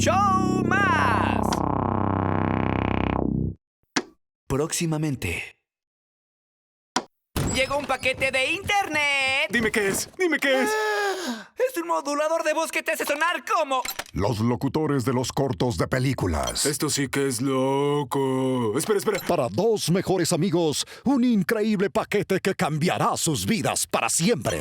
show más! Próximamente. Llegó un paquete de internet. Dime qué es, dime qué es. Es un modulador de voz que te hace sonar como... Los locutores de los cortos de películas. Esto sí que es loco. Espera. Para dos mejores amigos, un increíble paquete que cambiará sus vidas para siempre.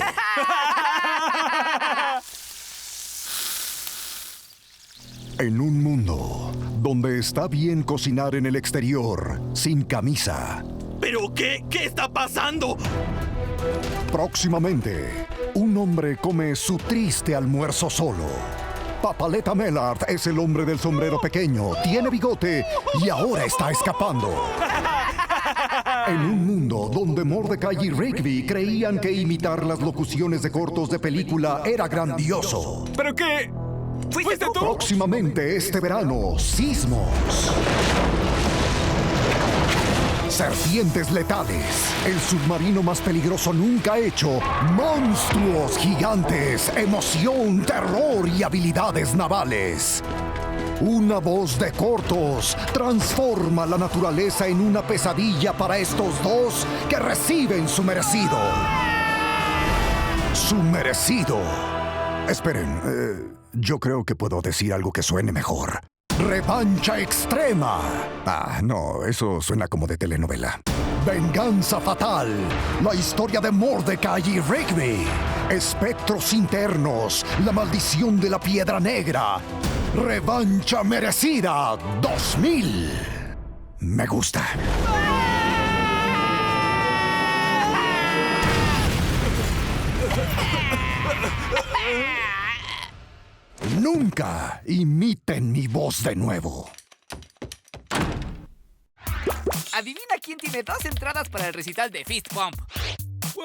En un mundo donde está bien cocinar en el exterior, sin camisa. ¿Pero qué? ¿Qué está pasando? Próximamente, un hombre come su triste almuerzo solo. Papaleta Mellard es el hombre del sombrero pequeño, tiene bigote y ahora está escapando. En un mundo donde Mordecai y Rigby creían que imitar las locuciones de cortos de película era grandioso. ¿Pero qué? ¿Fuiste tú? Próximamente este verano, sismos. Serpientes letales, el submarino más peligroso nunca hecho, monstruos gigantes, emoción, terror y habilidades navales. Una voz de cortos transforma la naturaleza en una pesadilla para estos dos que reciben su merecido. Su merecido. Esperen, yo creo que puedo decir algo que suene mejor. ¡Revancha extrema! Ah, no, eso suena como de telenovela. ¡Venganza fatal! La historia de Mordecai y Rigby. Espectros internos. La maldición de la piedra negra. ¡Revancha merecida 2000! Me gusta. Nunca imiten mi voz de nuevo. Adivina quién tiene 2 entradas para el recital de Fist Pump. ¡Wow!